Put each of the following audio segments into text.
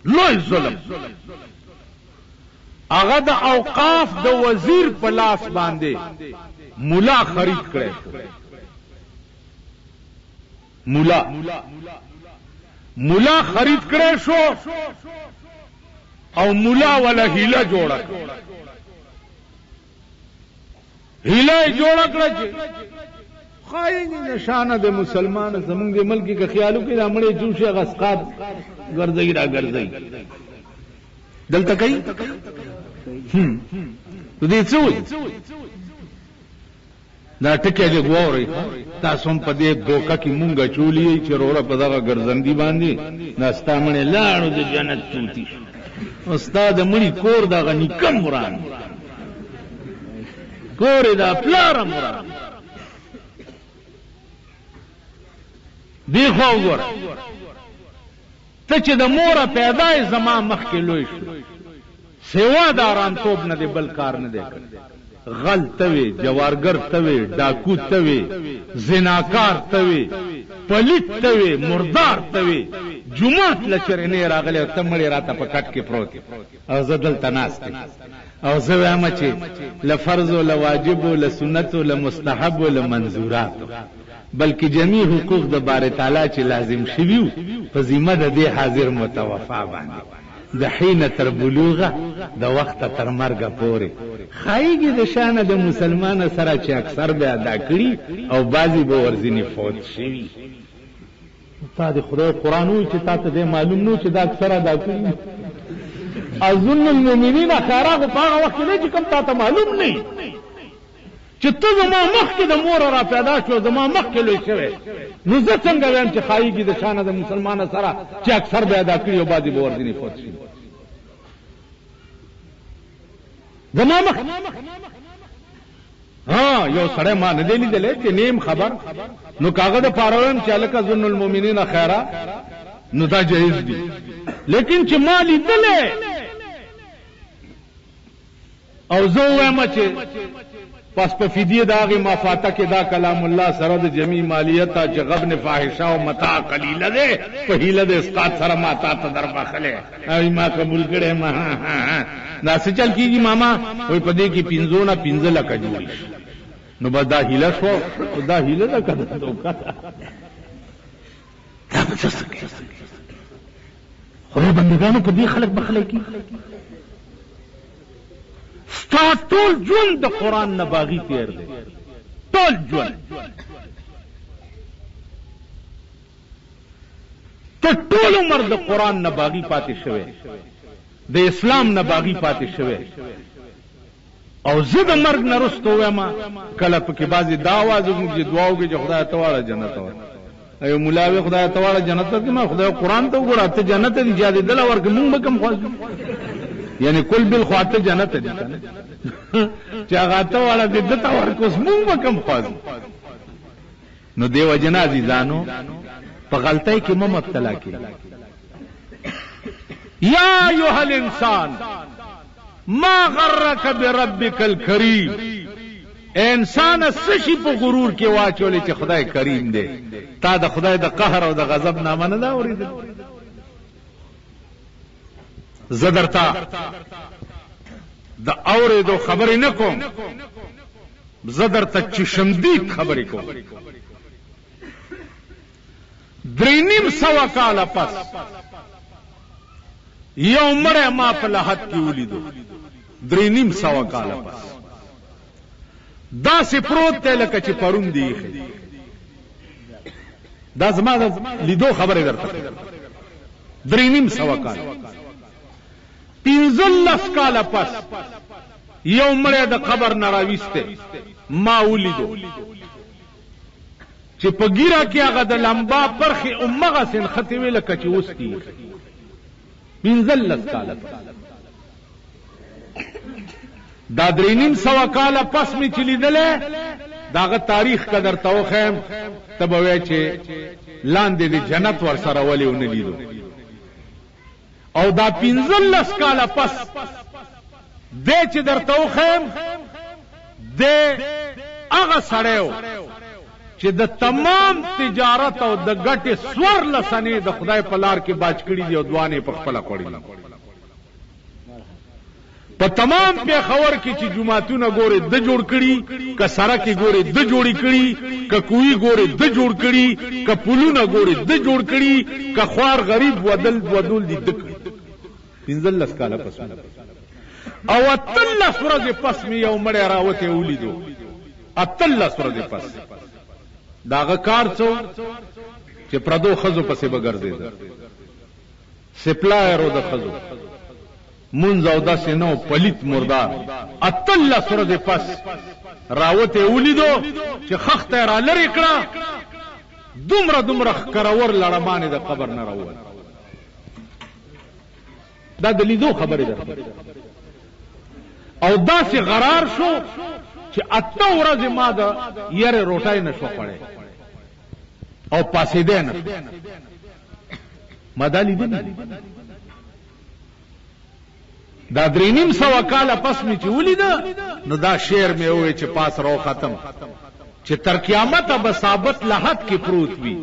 لوی ظلم هغه د اوقاف د وزیر په لاس باندې مولا خرید کړی مولا خرید کړی شو او مولا ولا هیله جوړه چې خاینی نشانه د مسلمان زمونږ د ملک کې خیالو کې رامړې جوشه غسقاب ګرځي را ګرځي دلته کوي دې څو دا ټکي دې ګوري تاسو هم په دې دوکه کې مونږه چولې چې وروره په دغه ګرځندې باندې ناستامنه لاړو د جنت توتی استاد مړي کور دغه نکم مران کور دا پلار مران دی خو وګور ته چې د مور پیدای زما مخ کې لوي شو سیوا د آرام توب نه دی بل کار نه دی غل توي جوارګر توي ډاکو توي زناکار توي پلیت توي مردار توي جمعات لچرنه راغله تمړي راته په کټ کې پروت او زدل تناست او زه وایم چې لفرض او لواجب او لسنت او لمستحب او لمنظورات بلکې جميع حقوق د بار تعالی چې لازم شویو په ذمہ د دې حاضر متوفا باندې د حين تر بلوغه د وخت تر مرګه پورې خایګي د شان د مسلمان سره چې اکثر به ادا کړي او بعضی به ورزنی فوت شي استاد خدای قرآن وی چې تاسو دې معلوم نو چې دا اکثر ادا کړي اظن المؤمنین خیره په هغه وخت کې چې کوم تاسو معلوم نه چې ته زما مخ کې د مور را پیدا شو زما مخ کې لوي شوی نو زه څنګه وایم چې خایګي د شان د مسلمان سره چې اکثر به ادا کړي او بعضی به ورزنی فوت شي زما مخ یو سړی ما نه دی لیدلی چې نیم خبر نو کاغه د پارویم چې الک ظن المؤمنین خیره نو دا جایز دی لیکن چې ما لیدلی او زه وایم چې پس په فدیه داغه مافاته کې دا کلام الله سره د جمی مالیت چې غبن فاحشه او متاع قلیله ده په هیله د اسقاط سره ماته ته در باخله ای ما قبول کړه ما دا څه چل کیږي ماما وای په دې کې 15 لکه جوړی نو بدا هیله شو دا هیله دا کړه دوکا دا څه څه خو بندگانو په دې خلک بخله کی ستا ټول ژوند د قرآن نه باغی تیر دی ټول ژوند ته ټول عمر د قرآن نه باغی پاتې شوی د اسلام نه باغی پاتې شوی او زه د مرګ نه رسته وایم کله پکې بعضې دا آواز وکړو چې دعا وکړي چې خدای ته واړه جنت ته ایو مولا وی خدای ته واړه جنت ته ما خدای قرآن ته وګوره ته جنت ته اجازه دله ورکړه مونږ به کوم خوښو یعنی کل بل خواته جنت دي کنه چې هغه ته والا د دته ورکوس مونږ کم خوازو نو دیو جن عزیزانو په غلطۍ کې مو مبتلا کی یا ایها الانسان ما غرک بربک الکریم انسان سشي په غرور کې واچولې چې خدای کریم دی تا د خدای د قهر او د غضب نامه نه دا اوریدل زدرتا د اوریدو خبرې نه کوم زدرتا چشمدید خبرې کوم 350 کاله پس یو مړی ما په لحد کې ولیدو 350 کاله پس داسې پروت دی لکه چې پرون دی دا زما د لیدو خبرې درته 350 کاله 15 کاله پس یو مړی د قبر نه راویسته ما ولیدو چې په ګیره کې هغه د لمبا پرخې امغه سن خطې وی لکه چې اوس کی 15 کاله دا 350 کاله پس می چلیدله داغه تاریخ قدر توخم تبوي چې لاندې د جنت ور سره ولې ونه لیدو او دا 15 کاله پس دې چې درته وخم دې هغه سړیو چې د تمام تجارت او د ګټې سور لسنې د خدای په لار کې باج کړي دي او دوانې په خپله خوړي په تمام پیښور کې چې جماعتونه ګوري د جوړ کړي که سړکې ګوري د جوړې کړي که کوی ګوري د جوړ کړي که پلونه ګوري د جوړ کړي که خوار غریب ودول دي د کړي 15 کاله پس او 13 ورځې پس مې یو مړی راوتی ولیدو 13 ورځې پس داغه کار څو چې پردو خزو پسې به ګرځېده سپلایر او د خزو منځ او داسې نو پلیت مردار 13 ورځې پس راوتی ولیدو چې خخته را لرې کړه دومره ښکرور لړمانې د قبر نه راووت دا د لیدو خبرې ده او داسې غرار شو چې 8 ورځې ما د یاره روټای نشو خوړی او پاسېدی نه ما دا لیدلی دا 3.5 کاله پس مې چې ولیده نو دا شعر مې ووی چې پاس راو ختم چې تر قیامته به ثابت لحد کې پروت وي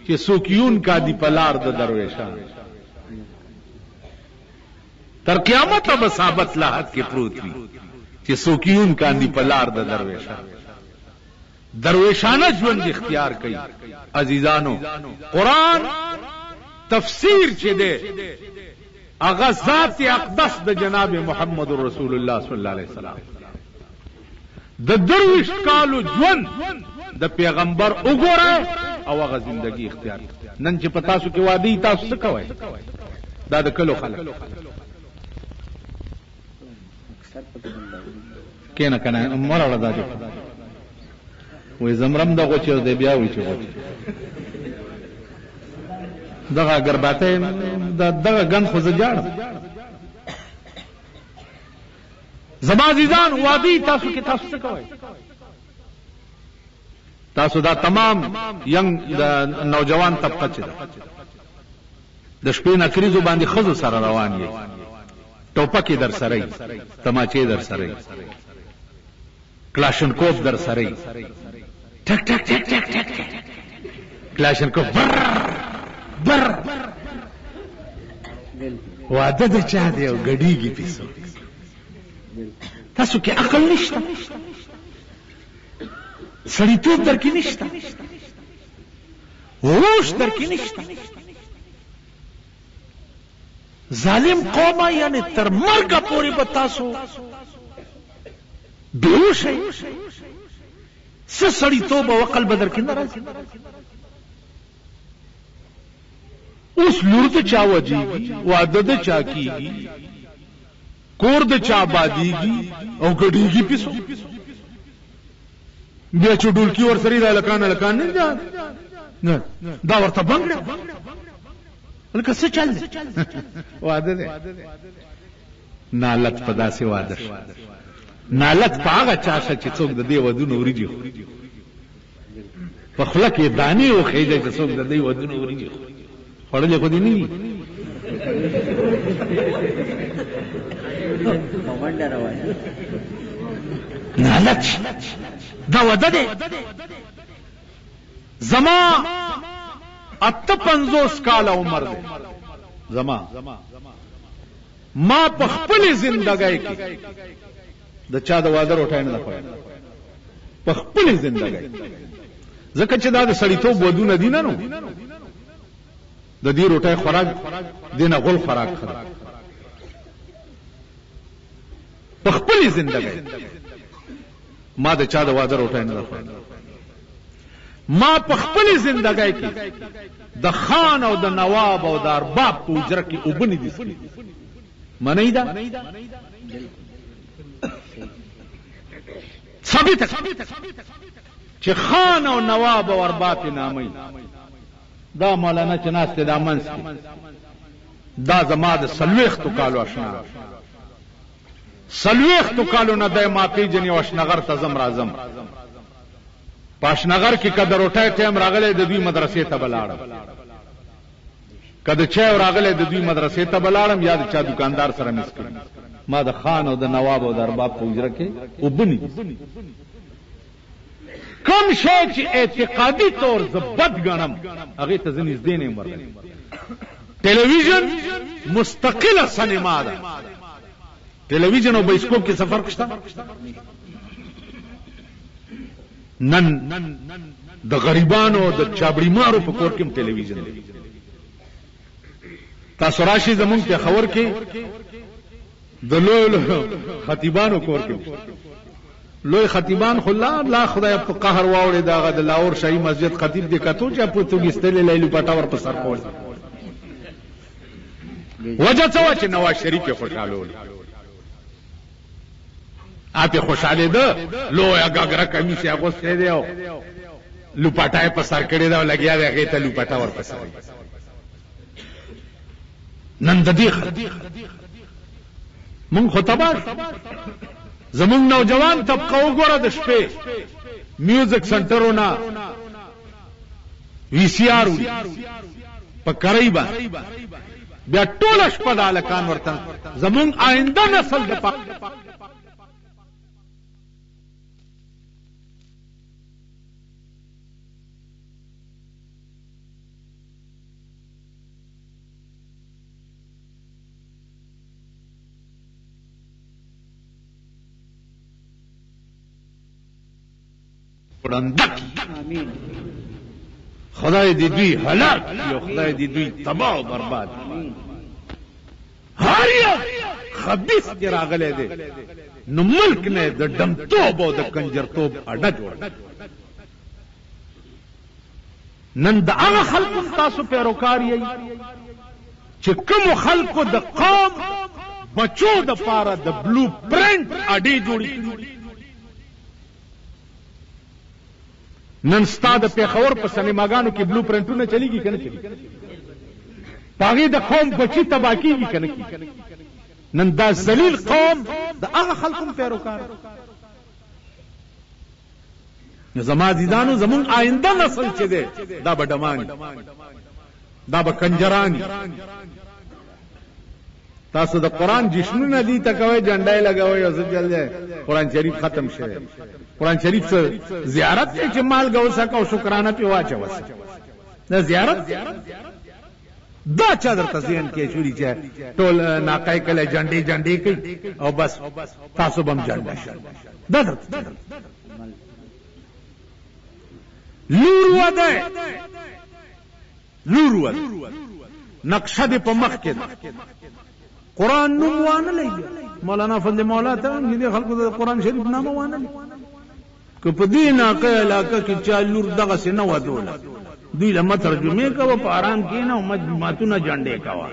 چې سوکیون کا دی پلار د درویشان تر قیامته به ثابت لحد کې پروت وي چې سوکیون کا دی پلار د درویشان درویشانه ژوند اختیار کوي عزیزانو قرآن تفسیر چې ده اغا ذات اقدس د جناب محمد رسول الله صلی الله علیه وسلم د درویش کالو ژوند د پیغمبر وګوره او هغه زندگی اختیار نن چې پتا سو کې وادي تاسو څه کوئ دا د کلو خلک کینه کنه مراله دا دي وې زمرم دغه چې د بیا وې چې دغه ګرباته دغه غن خو زجاړ زما عزیزان وادي تاسو کې تاسو څه کوئ تاسو دا تمام ینګ نوجوان طبقه چې د شپې نکریزو باندې خزو سره روان یې ټوپکې در سره تماچې در سره کلاشنکوف در سره ټک ټک ټک ټک ټک کلاشنکوف بر واده د چا دی او ګډیږي پیسو تاسو کې عقل نشته سړیتوب در کې نشته هوش در کې نشته ظالم قومه یعنی تر مرګه پورې به تاسو بیهوش یې څه سړیتوب او عقل به در کې نه راځي اوس لور د چا وجیږي واده د چا کیږي کور د چا بادیږي او ګډیږي پیسو بیا چې ډولکی ور سره د لکان نه نه دا ورته بنګړه ولکه څه چل دی واده دی نالت په داسې واده نالت په هغه چا چې څوک د دې ودونو وریږي په خوله کې دانې وخېږي چې څوک د دې ودونو وریږي خوړلې خو دې نه دي نالت دا وده دی زما 58 کاله عمر دی زما ما په خپل زندګۍ کې د چا د واده روټای نه خوړل په خپل زندګۍ ځکه چې دا د سړیتوب ودونه دي نه نو د دې روټای خوراک دینه غول خوراک خره په خپل زندګۍ ما د چا د واده روټای نه خوړل ما په خپل زندګۍ کې د خان او د نواب او د ارباب په اجره کې وبني دي منی دا ثابت چې خان او نواب او ارباب نامي دا مولانا چناسته د امنس کې دا زما د سلويختو کالو آشنا سلويختو کالو نه د ما پیجنې واشنغر ته زم راځم پاشنغر کې کده روټای ټیم راغله د دوی مدرسې ته بلاړم کده چا راغله د دوی مدرسې ته بلاړم یا د چا دکاندار سره مسکل ما د خان او د نواب او د ارباب په اجره کې وبني کم شی چې اعتقادي طور زه بد ګڼم هغې ته زه نږدې نه یم ورغلی. ټلویزیون مستقله سینما ده. ټلویزیون او بایسکوپ کې څه فرق شته؟ نن د غریبانو د چابړیمارو په کور کې هم ټلویزیون دی. تاسو راشئ زمونږ پېښور کې د لویو خطیبانو کور کې لوی خطیبان خو لا خدای په قهر واوړې دغه د لاهور شاهي مسجد خطیب دی کتو چې پرتګیستلې لیلو پټا ور په سر کول. وجه څه وه چې نواز شریف یې خوشحالول. آپ خوشحالېده لویه ګاګره کمیس یې اغوستی دی او لوپټه یې په سر کړې ده او لګیا دی هغې ته لوپټه ورپسې وي. نن د دې مونږ خو تباه زمونږ نوجوان طبقه وګوره د شپې میوزک سنټرونه وی سی آر په کرۍ باندې بیا ټوله شپه د هلکان ورته زمونږ آینده نسل د خدای دې دوی هلاک کړي، خدای دې دوی تباہ او برباد کړي. هر یو خبیث کې راغلی دی نو ملک نه د ډمتوب او د کنجرتوب اډه جوړ. نن د هغه خلکو تاسو پیروکار یئ چې کومو خلکو د قوم بچو د پاره د بلو پرنټ اډې جوړې کړي. نن ستا د پېښور په سینماګانو کې بلو پرنټونه چلیږي که نه چلیږي؟ په هغې د قوم بچي تباه کېږي که نه کېږي؟ نن دا ذلیل قوم د هغه خلکو هم پیروکار. زما عزیزانو زمونږ آینده نسل چې دی دا به ډماني، دا به کنجراني. تاسو د قرآن جشنونه دي ته کوئ، جنډه یې لګوئ او څه چل دی، قرآن شریف ختم شوی. قرآن شریف څه زیارت دی چې مالګه وسکه او شکرانه پې واچوسه؟ دا زیارت دا چا درته ذهن کې شوري چې ټول ناقه یې کله جنډې کوي او بس تاسو به هم جنډه شئ. دا درته لور وده، لور وده نقشه دې په مخ کې ده. قرآن نوم وانه لګي. مولانا فضل مولا ته دې خلکو د قرآن شریف نامه وانه لګي. که په دې ناقه علاقه کې چا لور دغسې نه ودوله، دوی له مترجمې کوه، په آرام کښېنه او مجموعاتونه جنډې کوه.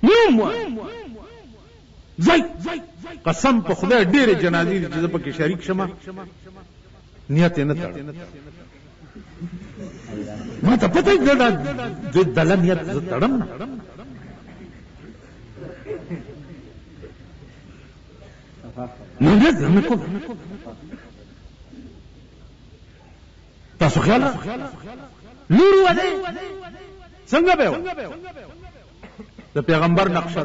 نوم وایه ځئ قسم په خدای ډېرې جنازې دي چې زه پکې شریک شمه، نیت یې نه تړم. ما ته پته یې د دله نیت زه تړم نه. نیت نه کوم. تاسو خیال لور وده څنګه به د پیغمبر نقشه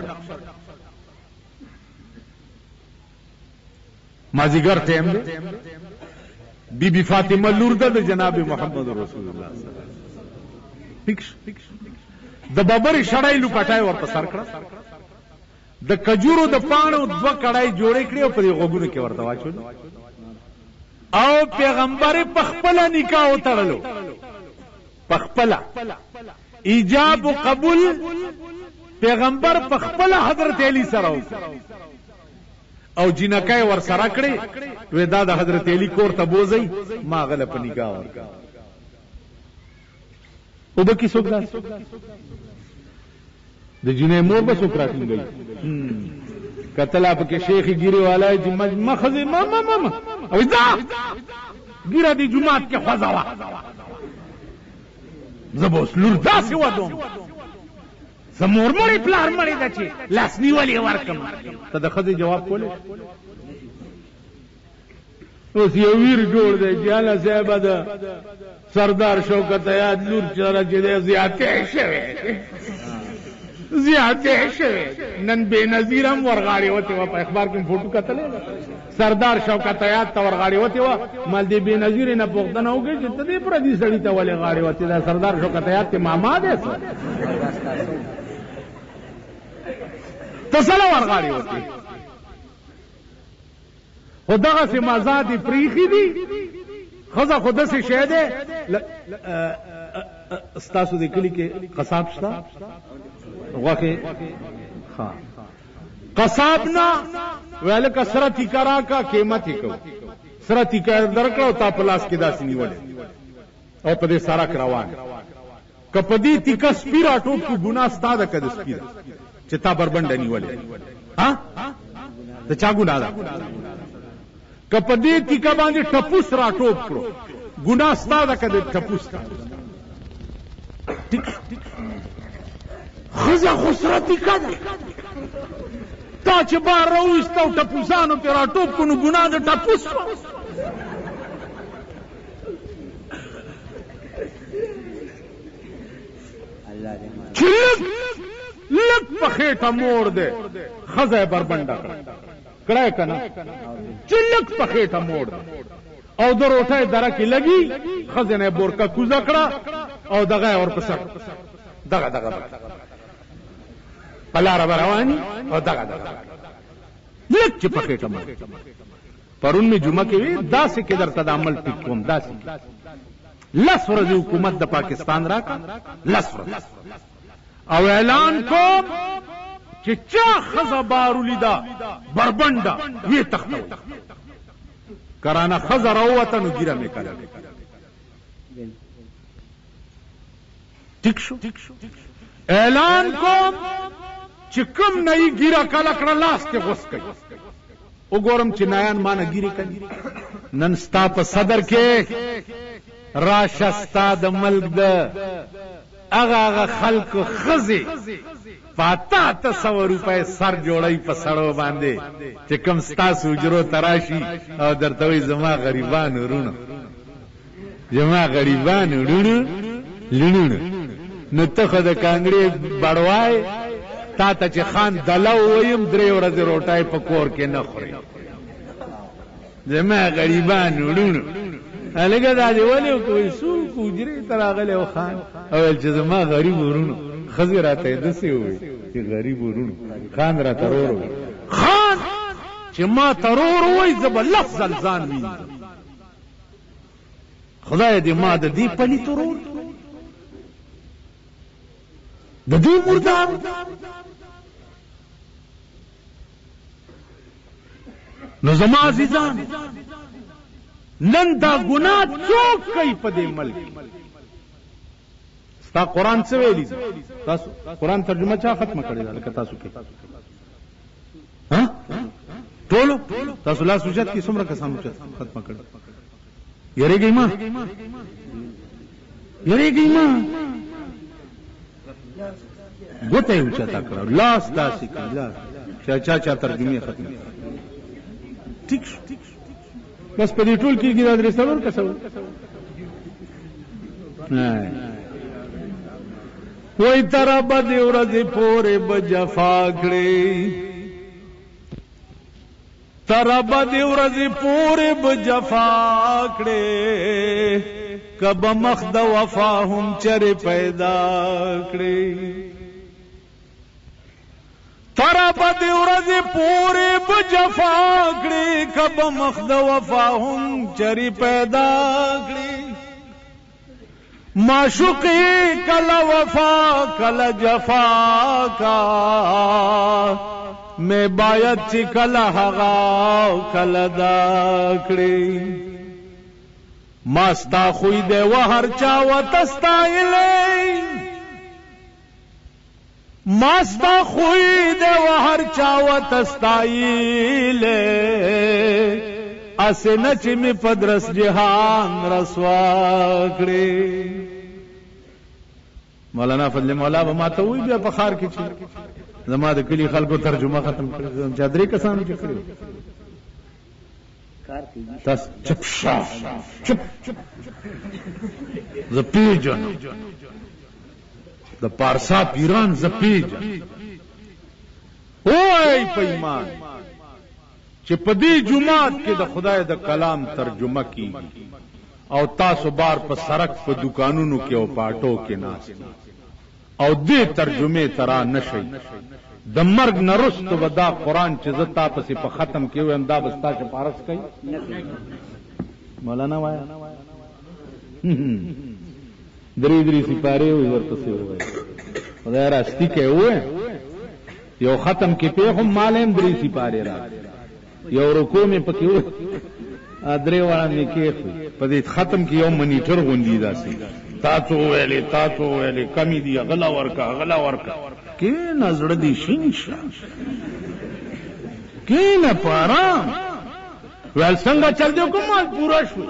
مازیګر ټیم دی. بی بی فاطمه لور ده د جناب محمد رسول الله صلی الله علیه وسلم. د ببرې شړای لوپټای ورته سر کړه، د کجورو د پاڼو دوه کړای جوړې کړې او په دې غوږونو کې ورته واچول او پیغمبر په خپله نکاح وتړلو. په خپله ایجاب و قبول پیغمبر په خپله حضرت علی سره وکړ او جنکای ور سره کړې. وې دا د حضرت علی کور ته بوځئ، ما هغه له په نکاح ورکړه. او به کې څوک داسې د جنۍ مور به څوک راټینګوي؟ کتلا پکې شیخ ګیرې والا چې مخزې ما او دا ګیره دې جومات کې خوځوه، زه به اوس لور داسې ودوم زه مور مړې پلار مړې ده چې لاس نیولې ورکړم. ته د ښځې جواب کولی؟ اوس یو ویر جوړ دی چې هله صاحبه د سردار شوکت یاد لور سره چې دی زیاتې شوی زیاته شوه نن بے نظیر هم ورغاړي وته په اخبار کې فوټو کتلې سردار شوکت آیات ته ورغاړي وته مال دې بے نظیر نه پوښتنه وکړي چې ته دې پر دې سړی ته ولې غاړي وته دا سردار شوکت آیات ته ماما دې تسلا ورغاړي وته خدغه سي مزادي پریخي دي خزه خود سي شه ده استاسو دې کلی کې قصاب شتا واقع ها قصابنا ویل کثرت کرا کا قیمت کو سرت کر درکړو تا پلاس کې داسې نیولې او په دې سارا کروان کپدی تک سپیرا ټوب کی ګنا ستاده کده سپیرا چې تا بربند نیولې ها ته چا ګنا ده کپدی تک باندې ټپوس را ټوب کړو ګنا ستاده کده ټپوس خزه خسرتی کده تا چې بار راوستو ټپوسانو پر راټوب کو نو ګناه د ټپوس چې لک په خېټه مور ده خزه بربنده کړای کنه چې لک په خېټه مور ده او د روټه درکې لګي خزه نه بورکا کوزه کړه او دغه اور پسر دغه پلار رواني او دغه لک چې پخېټه مړ پرون می جمعه کې وی داسې کې درته د عمل ټیک کوم داسې لس ورځې حکومت د پاکستان راکا لس ورځې او اعلان کوم چې چا خزه بارو لیدا بربنده وی تختو کرانه خزه راوته نو ګیره مې کړه ټیک شو اعلان کوم چې کوم نه یې ګیره کله کړه لاس ته غوس کوي وګورم چې نایان مان ګیره کوي نن ستا په صدر کې راشستا د ملک د هغه خلق خزي پاتا ته 100 روپے سر جوړای په سړو باندې چې کوم ستا سوجرو تراشي او درته وي زما غریبان ورونو زما غریبان ورونو لونو نو ته خو د کانګړي بړوای تا ته چې خان دلو ویم 3 ورځې روټای په کور کې نه خوري زما غریبان وړونو هلګه دا دی ولې کوي سو کوجري تراغله او خان او چې زما غریب وړونو خزي راته دسي وي چې غریب وړونو خان را ترور خان چې ما ترور وای زب لفظ ځان ویني خدای دې ما د دې پلي ترور د دې مردار نو زما عزیزان نن دا ګناه څوک کوي په دې ملک ستا قرآن څه ویلي تاسو قرآن ترجمه چا ختمه کړې ده لکه تاسو کې ها ټولو تاسو لا سوچت کې څومره کسانو ختمه کړې یریږي ما ګوته یو چا تا کړو لاس داسې کړه چا ترجمه ختم ٹھیک بس په دې ټول کې دا درې څلور کسو وای تر بد ورځې پورې بجفا کړې تر بد ورځې پورې بجفا کړې کب مخ د وفا هم چر پیدا کړې تر بد ورځې پورې بجفا کړې کب مخ د وفا هم چر پیدا کړې معشوقی کلا وفا کلا جفا کا میں باید چی کلا حغا کلا دا کړې ماستا خوی دے و ہر چاو تستائلے ماستا خوی دے و ہر چاو تستائلے اسے نچ میں پدرس جہان رسوا کړې مولانا فضل مولا به ما ته وی بیا په خار کې چې زما د کلی خلکو ترجمه ختم کړې چادرې کسانو چې کړې تاسو چپ شاف چپ ز پیجن د پارسا پیران زپیجا اوای په ایمان چې په دې جمعات کې د خدای د کلام ترجمه کیږي او تاسو بار په سرک په دکانونو کې او پاټو کې ناست او دې ترجمه ترا نشي د مرګ نرستو ودا قران چې زتا پسې په ختم کې ویم دا بستا شپارس کوي مولانا وایا درې سپاره وي ورپسې وای خدای راستی کې وای یو ختم کې په هم مالم درې سپاره را یو رکوع می پکې وای درې وړاندې می کې په دې ختم کې یو منیټر غونډي داسي تاسو ویلې کمی دی غلا ورکا کې نظر دی شینشا کې نه پارام ول څنګه چل دیو کومال پورا شو